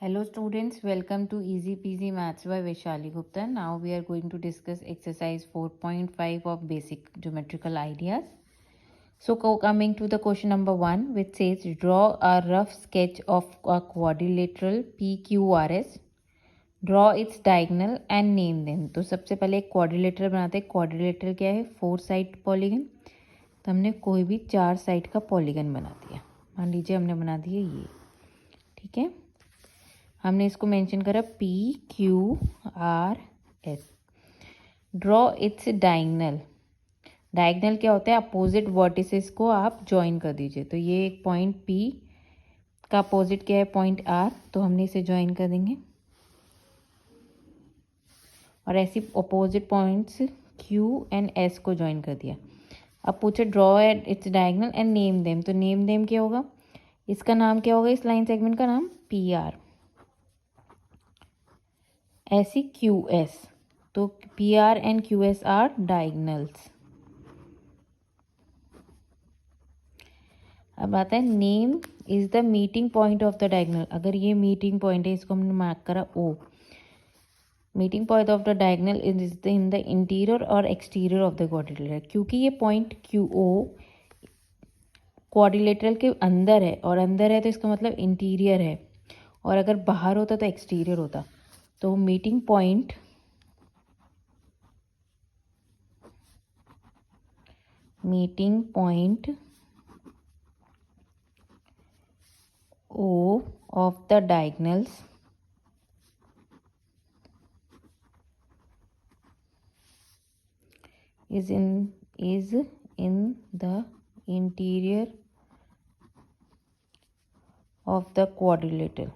Hello students, welcome to Easy Peasy Maths by Vaishali Gupta. Now we are going to discuss exercise 4.5 of basic geometrical ideas. So coming to the question number 1, which says draw a rough sketch of a quadrilateral PQRS. Draw its diagonal and name them. तो सबसे पहले एक quadrilateral बनाते हैं. Quadrilateral क्या है? 4 side polygon. तो हमने कोई भी 4 साइड का पॉलीगन बना दिया. मान लीजिए हमने बना दिया ये. ठीक है, हमने इसको मेंशन करा PQRS. Draw it's diagonal. Diagonal क्या होता है? अपोजिट वर्टिसेस को आप ज्वाइन कर दीजिए. तो ये एक पॉइंट P का अपोजिट क्या है? Point R. तो हमने इसे ज्वाइन कर देंगे और ऐसी opposite points Q and S को ज्वाइन कर दिया. अब पूछे draw at its diagonal and name them. तो नेम देम क्या होगा? इसका नाम क्या होगा? इस लाइन सेगमेंट का नाम PR. ऐसी QS. तो PR and QS are diagonals. अब आता है name is the meeting point of the diagonal. अगर ये मीटिंग पॉइंट है, इसको हमने मार्क करा O. Meeting point of the diagonal is in the interior और एक्सटीरियर ऑफ द क्वाड्रिलेटरल. क्योंकि ये पॉइंट QO क्वाड्रिलेटरल के अंदर है, और अंदर है तो इसका मतलब इंटीरियर है, और अगर बाहर होता तो एक्सटीरियर होता. तो meeting point O of the diagonals is in the interior of the quadrilateral.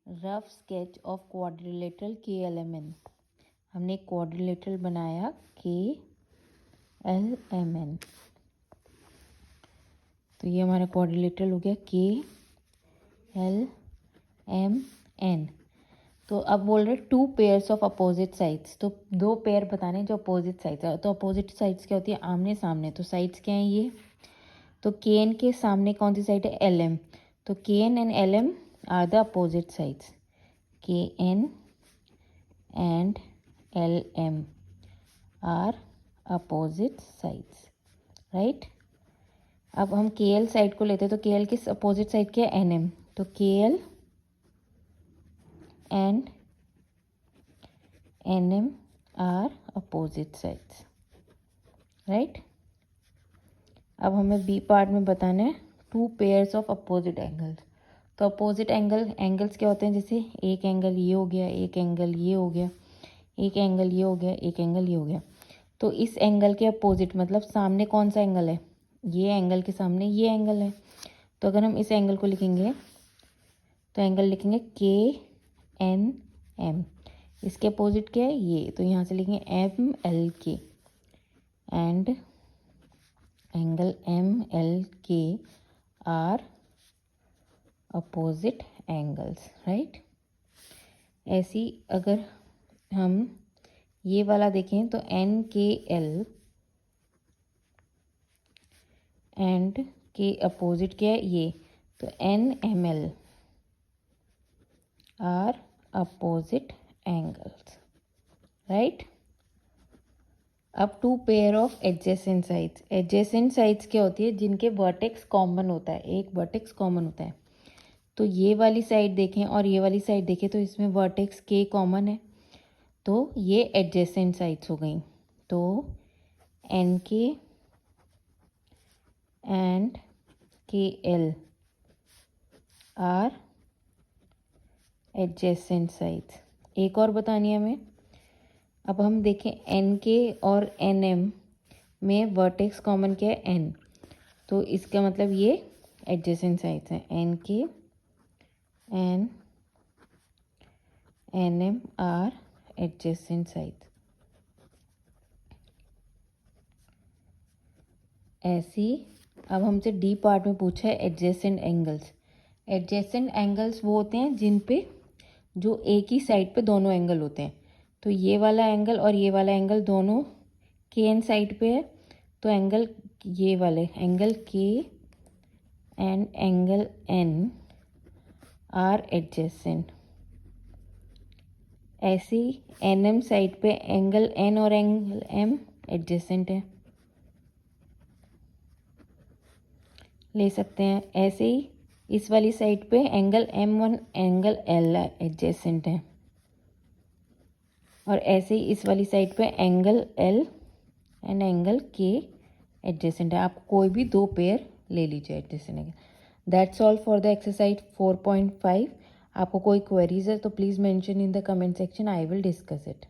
Rough sketch of quadrilateral KLMN. हमने क्वाड्रिलेटरल बनाया KLMN. तो ये हमारा क्वाड्रिलेटरल हो गया KLMN. तो अब बोल रहे 2 पेयर्स ऑफ अपोजिट साइड्स. तो 2 पेयर बताने जो अपोजिट साइड्स है. तो अपोजिट साइड्स क्या होती है? आमने सामने. तो साइड्स क्या हैं ये? तो KN के सामने कौन सी साइड है? LM. तो KN and LM are the opposite sides. KN and LM are opposite sides, right? अब हम KL साइड को लेते हैं. तो KL के अपोजिट साइड क्या है? NM. तो KL and NM are opposite sides, right? अब हमें B पार्ट में बताना है 2 पेयर्स ऑफ अपोजिट एंगल्स. तो अपोजिट एंगल्स क्या होते हैं? जैसे एक एंगल ये हो गया, एक एंगल ये हो गया, एक एंगल ये हो गया, एक एंगल ये हो गया. तो इस एंगल के अपोजिट मतलब सामने कौन सा एंगल है? ये एंगल के सामने ये एंगल है. तो अगर हम इस एंगल को लिखेंगे तो एंगल लिखेंगे KNM. इसके अपोजिट क्या है? ये. तो यहाँ से लिखेंगे MLK and angle MLK are opposite angles, right? ऐसी अगर हम ये वाला देखें तो NKL एंड के अपोजिट क्या है? ये. तो NML are opposite angles, right? अब 2 pair of adjacent sides. Adjacent sides क्या होती है? जिनके वर्टेक्स कॉमन होता है. एक वर्टेक्स कॉमन होता है. तो ये वाली साइड देखें और ये वाली साइड देखें तो इसमें वर्टेक्स K कॉमन है. तो ये एडजेसेंट साइड्स हो गई. तो NK and KL are adjacent sides. एक और बतानी है हमें. अब हम देखें NK और NM में वर्टेक्स कॉमन क्या है? N. तो इसका मतलब ये एडजेसेंट साइड्स हैं. NK and NM are adjacent sides. ऐसी अब हमसे D पार्ट में पूछा है एडजेसेंट एंगल्स. एडजेसेंट एंगल्स वो होते हैं जिन पे जो एक ही साइड पे दोनों एंगल होते हैं. तो ये वाला एंगल और ये वाला एंगल दोनों KN साइड पे है. तो एंगल ये वाले angle K and angle N are adjacent. ऐसे ही एन एम साइड पे एंगल एन और एंगल एम एडजेसेंट है, ले सकते हैं। ऐसे ही इस वाली साइड पे angle M one angle L adjacent है, और ऐसे ही इस वाली साइड पे angle L and angle K adjacent है। आप कोई भी दो पेयर ले लीजिए adjacent. That's all for the exercise 4.5। आपको कोई क्वेरीज है तो please mention in the comment section, I will discuss it.